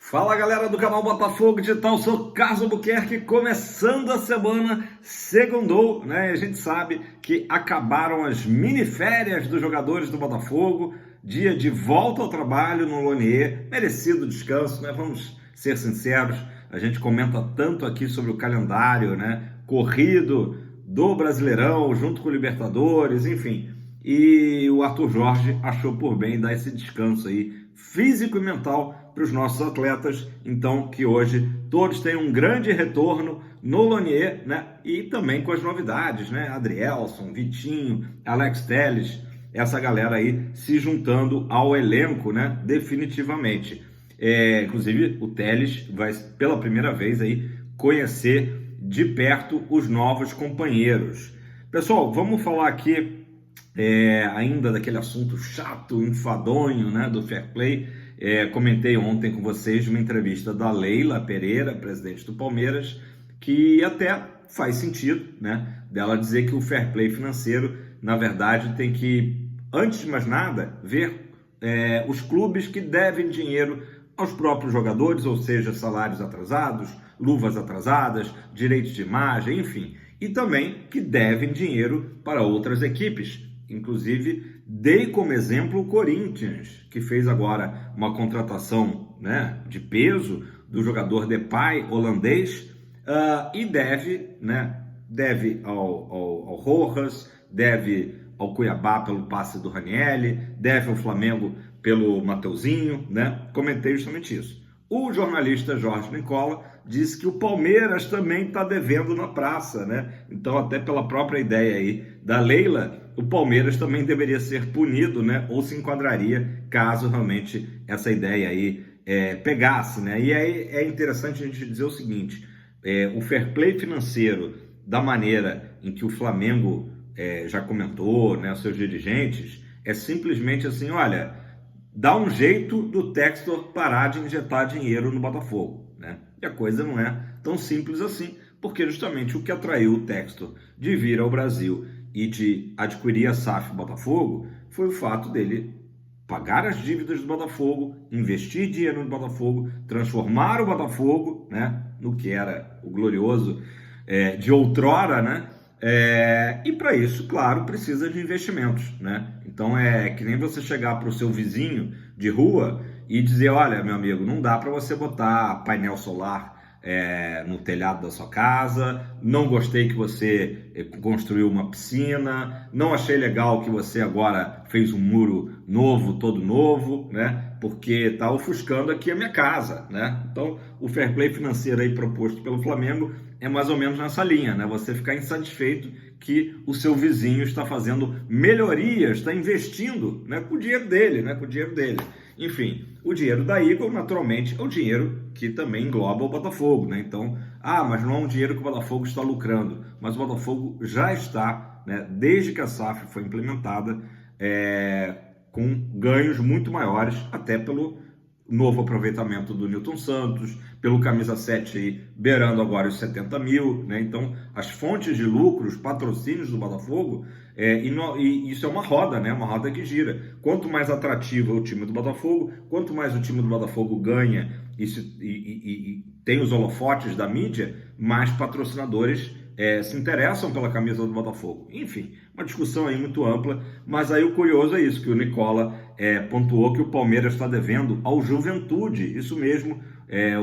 Fala galera do canal Botafogo Digital, sou Carlos Albuquerque, começando a semana, segundou, né? A gente sabe que acabaram as miniférias dos jogadores do Botafogo, dia de volta ao trabalho no Lonier, merecido descanso, né? Vamos ser sinceros, a gente comenta tanto aqui sobre o calendário, né? Corrido do Brasileirão, junto com o Libertadores, enfim. E o Arthur Jorge achou por bem dar esse descanso aí, físico e mental, para os nossos atletas, então que hoje todos tenham um grande retorno no Lonier, né? E também com as novidades, né? Adrielson, Vitinho, Alex Telles, essa galera aí se juntando ao elenco, né? Definitivamente. Inclusive o Telles vai pela primeira vez aí conhecer de perto os novos companheiros. Pessoal, vamos falar aqui ainda daquele assunto chato, enfadonho, né? Do fair play. Comentei ontem com vocês uma entrevista da Leila Pereira, presidente do Palmeiras, que até faz sentido, né, dela dizer que o fair play financeiro, na verdade, tem que, antes de mais nada, ver os clubes que devem dinheiro aos próprios jogadores, ou seja, salários atrasados, luvas atrasadas, direitos de imagem, enfim, e também que devem dinheiro para outras equipes. Inclusive, dei como exemplo o Corinthians, que fez agora uma contratação, né, de peso do jogador Depay, holandês, e deve ao Rojas, deve ao Cuiabá pelo passe do Ranieri, deve ao Flamengo pelo Mateuzinho, né? Comentei justamente isso. O jornalista Jorge Nicola disse que o Palmeiras também está devendo na praça, né? Então, até pela própria ideia aí da Leila, o Palmeiras também deveria ser punido, né? Ou se enquadraria caso realmente essa ideia aí pegasse, né? E aí é interessante a gente dizer o seguinte: o fair play financeiro, da maneira em que o Flamengo já comentou, né? Os seus dirigentes, é simplesmente assim, olha, dá um jeito do Textor parar de injetar dinheiro no Botafogo, né? E a coisa não é tão simples assim, porque justamente o que atraiu o Textor de vir ao Brasil e de adquirir a SAF Botafogo foi o fato dele pagar as dívidas do Botafogo, investir dinheiro no Botafogo, transformar o Botafogo, né, no que era o glorioso de outrora, né? E para isso, claro, precisa de investimentos, né? Então é que nem você chegar para o seu vizinho de rua e dizer, olha, meu amigo, não dá para você botar painel solar no telhado da sua casa, não gostei que você construiu uma piscina, não achei legal que você agora fez um muro novo, todo novo, né? Porque tá ofuscando aqui a minha casa, né? Então, o fair play financeiro aí proposto pelo Flamengo é mais ou menos nessa linha, né? Você ficar insatisfeito que o seu vizinho está fazendo melhorias, está investindo, né, com o dinheiro dele, né? Com o dinheiro dele. Enfim, o dinheiro da Eagle, naturalmente, é o dinheiro que também engloba o Botafogo, né? Então, mas não é um dinheiro que o Botafogo está lucrando, mas o Botafogo já está, né, desde que a SAF foi implementada, com ganhos muito maiores, até pelo novo aproveitamento do Nilton Santos, pelo camisa 7 aí, beirando agora os 70 mil, né? Então, as fontes de lucro, os patrocínios do Botafogo, e isso é uma roda, né? Uma roda que gira. Quanto mais atrativo é o time do Botafogo, quanto mais o time do Botafogo ganha e tem os holofotes da mídia, mais patrocinadores se interessam pela camisa do Botafogo. Enfim, uma discussão aí muito ampla, mas aí o curioso é isso, que o Nicola pontuou que o Palmeiras está devendo ao Juventude. Isso mesmo,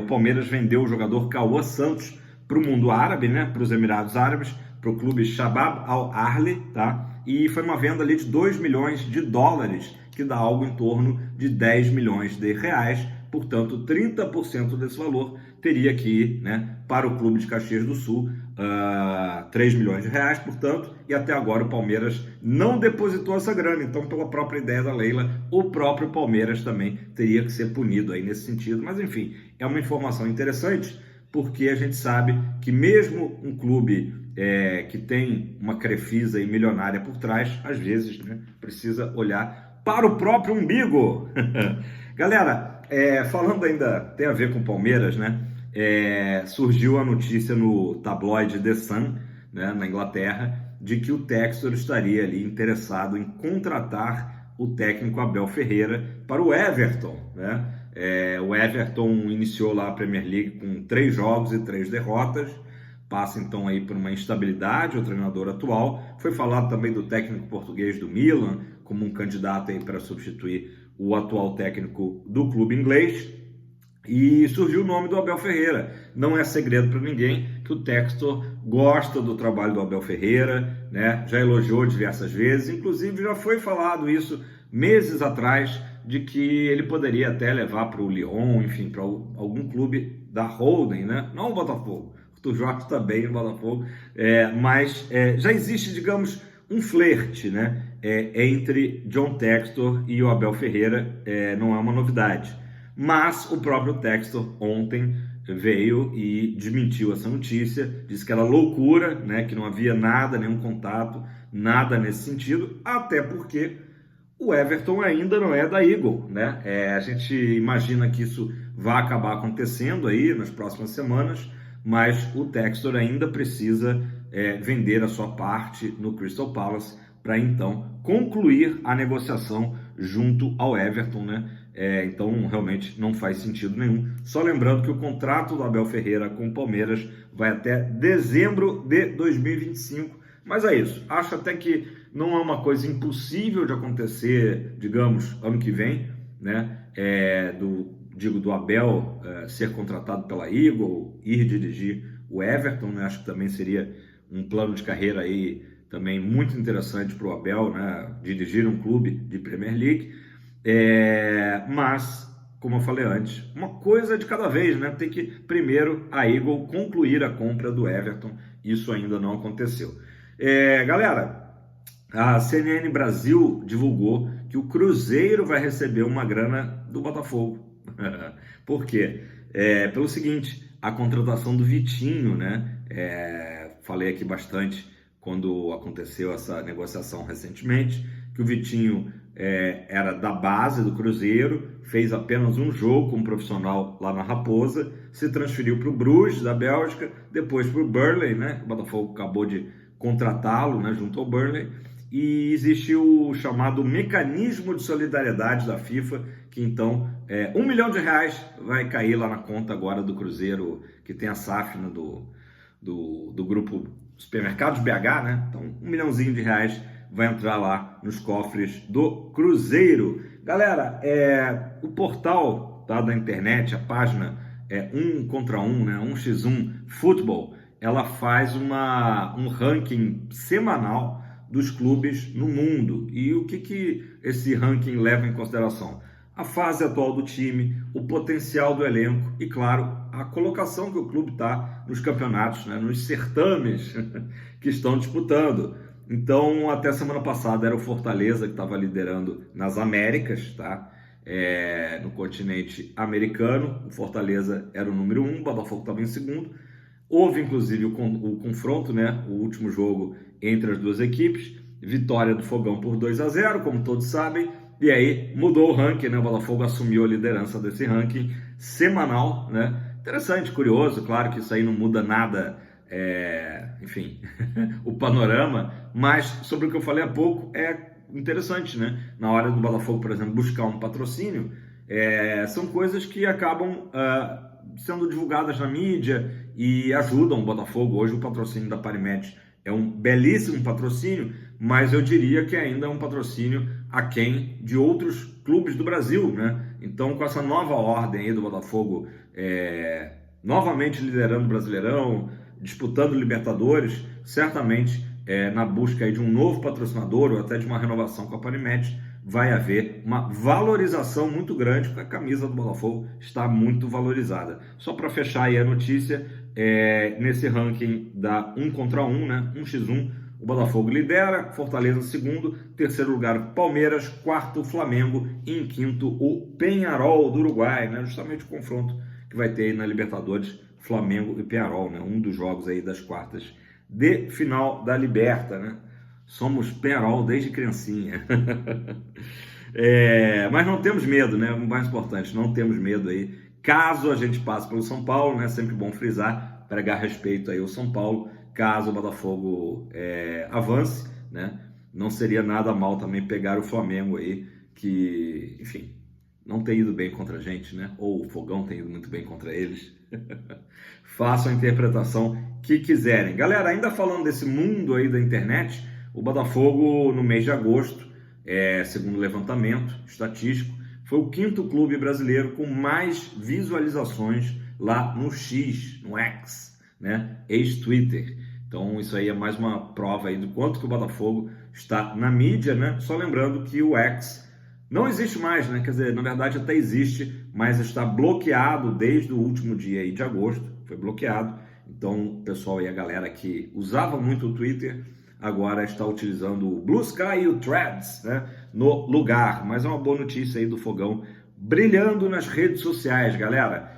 o Palmeiras vendeu o jogador Cauã Santos para o mundo árabe, né, para os Emirados Árabes, para o clube Shabab Al Ahly, tá? E foi uma venda ali de 2 milhões de dólares, que dá algo em torno de 10 milhões de reais. Portanto, 30% desse valor teria que ir, né, para o clube de Caxias do Sul, 3 milhões de reais, portanto, e até agora o Palmeiras não depositou essa grana. Então, pela própria ideia da Leila, o próprio Palmeiras também teria que ser punido aí nesse sentido. Mas, enfim, é uma informação interessante, porque a gente sabe que mesmo um clube que tem uma Crefisa e milionária por trás, às vezes, né, precisa olhar para o próprio umbigo. Galera, falando ainda, tem a ver com o Palmeiras, né? Surgiu a notícia no tabloide The Sun, né, na Inglaterra, de que o Textor estaria ali interessado em contratar o técnico Abel Ferreira para o Everton, né? O Everton iniciou lá a Premier League com 3 jogos e 3 derrotas, passa então aí por uma instabilidade, o treinador atual. Foi falado também do técnico português do Milan, como um candidato aí para substituir o atual técnico do clube inglês. E surgiu o nome do Abel Ferreira. Não é segredo para ninguém que o Textor gosta do trabalho do Abel Ferreira, né? Já elogiou diversas vezes, inclusive já foi falado isso meses atrás, de que ele poderia até levar para o Lyon, enfim, para algum clube da holding, né? Não o Botafogo, o Jorge também no Botafogo, mas já existe, digamos, um flerte, né? Entre John Textor e o Abel Ferreira, não é uma novidade. Mas o próprio Textor ontem veio e desmentiu essa notícia, disse que era loucura, né, que não havia nada, nenhum contato, nada nesse sentido, até porque o Everton ainda não é da Eagle, né? A gente imagina que isso vai acabar acontecendo aí nas próximas semanas, mas o Textor ainda precisa vender a sua parte no Crystal Palace para então concluir a negociação junto ao Everton, né? Então realmente não faz sentido nenhum. Só lembrando que o contrato do Abel Ferreira com o Palmeiras vai até dezembro de 2025. Mas é isso, acho até que não é uma coisa impossível de acontecer, digamos, ano que vem, né? Do Abel ser contratado pela Eagle, ir dirigir o Everton, né? Acho que também seria um plano de carreira aí também muito interessante para o Abel, né? Dirigir um clube de Premier League. Mas, como eu falei antes, uma coisa de cada vez, né? Tem que primeiro a Eagle concluir a compra do Everton. Isso ainda não aconteceu. Galera, a CNN Brasil divulgou que o Cruzeiro vai receber uma grana do Botafogo. Por quê? Pelo seguinte, a contratação do Vitinho, né? Falei aqui bastante quando aconteceu essa negociação recentemente, que o Vitinho era da base do Cruzeiro, fez apenas um jogo como profissional lá na Raposa, se transferiu para o Bruges, da Bélgica, depois para o Burnley, né? O Botafogo acabou de contratá-lo, né, junto ao Burnley, e existe o chamado mecanismo de solidariedade da FIFA, que então R$1 milhão vai cair lá na conta agora do Cruzeiro, que tem a SAF, né, do grupo Supermercados BH, né? Então R$1 milhãozinho vai entrar lá nos cofres do Cruzeiro. Galera, o portal da internet, a página 1 contra 1, né, 1x1 Futebol, ela faz um ranking semanal dos clubes no mundo. E o que esse ranking leva em consideração? A fase atual do time, o potencial do elenco e, claro, a colocação que o clube está nos campeonatos, né, nos certames que estão disputando. Então, até semana passada era o Fortaleza que estava liderando nas Américas, tá? No continente americano. O Fortaleza era o número 1, o Botafogo estava em segundo. Houve, inclusive, o confronto, né? O último jogo entre as duas equipes. Vitória do Fogão por 2-0, como todos sabem. E aí mudou o ranking, né? O Botafogo assumiu a liderança desse ranking semanal, né? Interessante, curioso. Claro que isso aí não muda nada, enfim, o panorama. Mas sobre o que eu falei há pouco, é interessante, né? Na hora do Botafogo, por exemplo, buscar um patrocínio, são coisas que acabam sendo divulgadas na mídia e ajudam o Botafogo. Hoje o patrocínio da Parimet é um belíssimo patrocínio, mas eu diria que ainda é um patrocínio aquém de outros clubes do Brasil, né? Então, com essa nova ordem aí do Botafogo, novamente liderando o Brasileirão, disputando Libertadores, certamente na busca aí de um novo patrocinador ou até de uma renovação com a Parimet, vai haver uma valorização muito grande, porque a camisa do Botafogo está muito valorizada. Só para fechar aí a notícia, nesse ranking da 1 contra 1, né, 1x1, o Botafogo lidera, Fortaleza segundo, terceiro lugar Palmeiras, quarto Flamengo e em quinto o Peñarol do Uruguai, né, justamente o confronto que vai ter aí na Libertadores, Flamengo e Peñarol, né, um dos jogos aí das quartas de final da Liberta, né? Somos Peñarol desde criancinha. Mas não temos medo, né? O mais importante, não temos medo aí. Caso a gente passe pelo São Paulo, né? Sempre bom frisar, pregar respeito aí ao São Paulo. Caso o Botafogo avance, né? Não seria nada mal também pegar o Flamengo aí, que, enfim, não tem ido bem contra a gente, né? Ou o Fogão tem ido muito bem contra eles. Façam a interpretação que quiserem. Galera, ainda falando desse mundo aí da internet, o Botafogo no mês de agosto, segundo o levantamento estatístico, foi o 5º clube brasileiro com mais visualizações lá no X, no X, né? Ex-Twitter. Então isso aí é mais uma prova aí do quanto que o Botafogo está na mídia, né? Só lembrando que o X não existe mais, né? Quer dizer, na verdade até existe, mas está bloqueado desde o último dia aí de agosto, foi bloqueado. Então o pessoal e a galera que usava muito o Twitter agora está utilizando o Blue Sky e o Threads, né, no lugar. Mas é uma boa notícia aí do Fogão brilhando nas redes sociais, galera.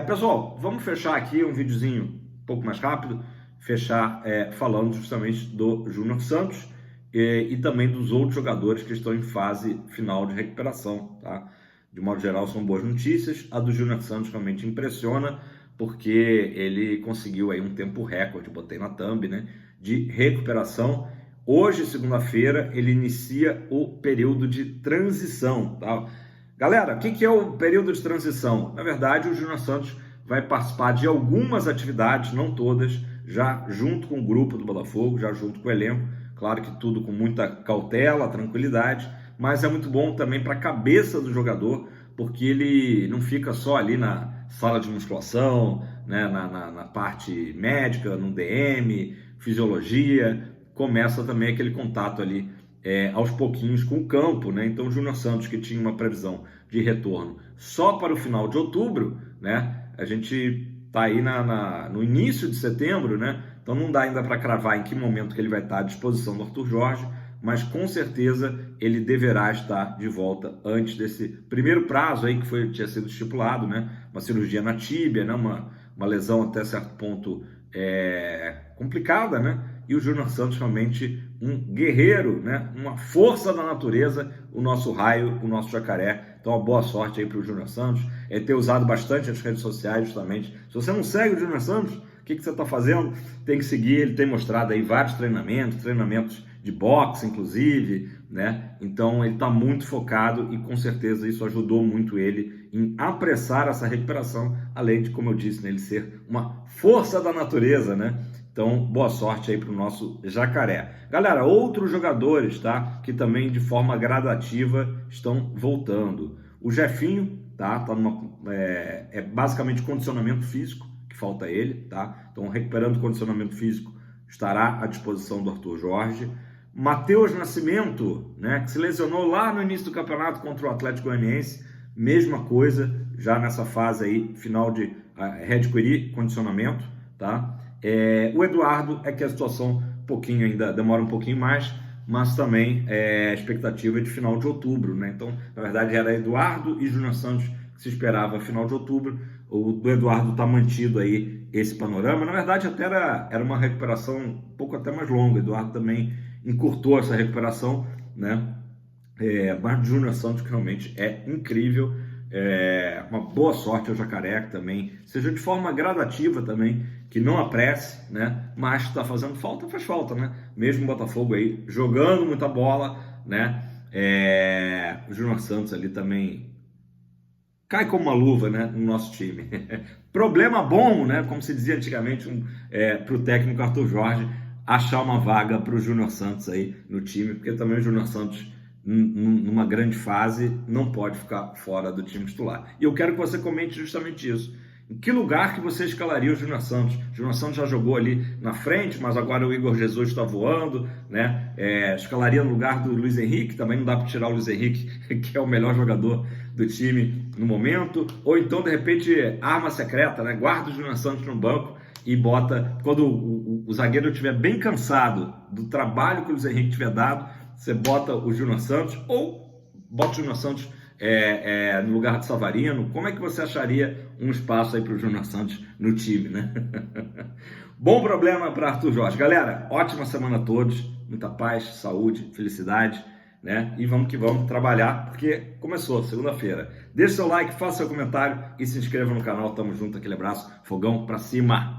Pessoal, vamos fechar aqui um videozinho um pouco mais rápido, fechar falando justamente do Júnior Santos e também dos outros jogadores que estão em fase final de recuperação, tá? De modo geral, são boas notícias. A do Júnior Santos realmente impressiona, porque ele conseguiu aí um tempo recorde, botei na thumb, né, de recuperação. Hoje, segunda-feira, ele inicia o período de transição, tá? Galera, o que é o período de transição? Na verdade, o Júnior Santos vai participar de algumas atividades, não todas, já junto com o grupo do Botafogo, já junto com o elenco. Claro que tudo com muita cautela, tranquilidade, mas é muito bom também para a cabeça do jogador, porque ele não fica só ali na sala de musculação, né, na parte médica, no DM, fisiologia, começa também aquele contato ali aos pouquinhos com o campo, né? Então o Júnior Santos, que tinha uma previsão de retorno só para o final de outubro, né? A gente está aí no início de setembro, né? Então não dá ainda para cravar em que momento que ele vai estar à disposição do Arthur Jorge, mas com certeza ele deverá estar de volta antes desse primeiro prazo aí que tinha sido estipulado, né? Uma cirurgia na tíbia, né? Uma lesão até certo ponto complicada, né? E o Júnior Santos realmente um guerreiro, né? Uma força da natureza, o nosso raio, o nosso jacaré. Então, uma boa sorte aí para o Júnior Santos. Ter usado bastante as redes sociais, justamente. Se você não segue o Júnior Santos, o que você está fazendo? Tem que seguir. Ele tem mostrado aí vários treinamentos de boxe, inclusive, né? Então, ele está muito focado e, com certeza, isso ajudou muito ele em apressar essa recuperação, além de, como eu disse, né, ele ser uma força da natureza, né? Então, boa sorte aí para o nosso jacaré. Galera, outros jogadores, tá? Que também de forma gradativa estão voltando. O Jefinho, tá? Basicamente condicionamento físico que falta a ele, tá? Então, recuperando o condicionamento físico, estará à disposição do Arthur Jorge. Matheus Nascimento, né? Que se lesionou lá no início do campeonato contra o Atlético Goianiense. Mesma coisa, já nessa fase aí, final de readquirir condicionamento, tá? O Eduardo que a situação ainda demora um pouquinho mais, mas também a expectativa é de final de outubro, né? Então, na verdade, era Eduardo e Júnior Santos que se esperava final de outubro. O do Eduardo está mantido aí esse panorama. Na verdade, até era uma recuperação um pouco até mais longa. O Eduardo também encurtou essa recuperação, né? Mas o Júnior Santos que realmente é incrível. Uma boa sorte ao jacaré que também, seja de forma gradativa também, que não apresse, né? Mas está fazendo falta, faz falta, né? Mesmo o Botafogo aí jogando muita bola, né? O Júnior Santos ali também cai como uma luva, né? No nosso time. Problema bom, né? Como se dizia antigamente para o técnico Arthur Jorge achar uma vaga para o Júnior Santos aí no time, porque também o Júnior Santos numa grande fase não pode ficar fora do time titular. E eu quero que você comente justamente isso. Em que lugar que você escalaria o Júnior Santos? O Júnior Santos já jogou ali na frente, mas agora o Igor Jesus está voando, né? Escalaria no lugar do Luiz Henrique, também não dá para tirar o Luiz Henrique, que é o melhor jogador do time no momento. Ou então, de repente, arma secreta, né? Guarda o Júnior Santos no banco e bota, quando o zagueiro estiver bem cansado do trabalho que o Luiz Henrique tiver dado, você bota o Júnior Santos ou bota o Júnior Santos no lugar de Savarino. Como é que você acharia um espaço aí para o Júnior Santos no time, né? Bom problema para Arthur Jorge. Galera, ótima semana a todos, muita paz, saúde, felicidade, né? E vamos que vamos trabalhar, porque começou, segunda-feira. Deixe seu like, faça seu comentário e se inscreva no canal. Tamo junto, aquele abraço, fogão pra cima!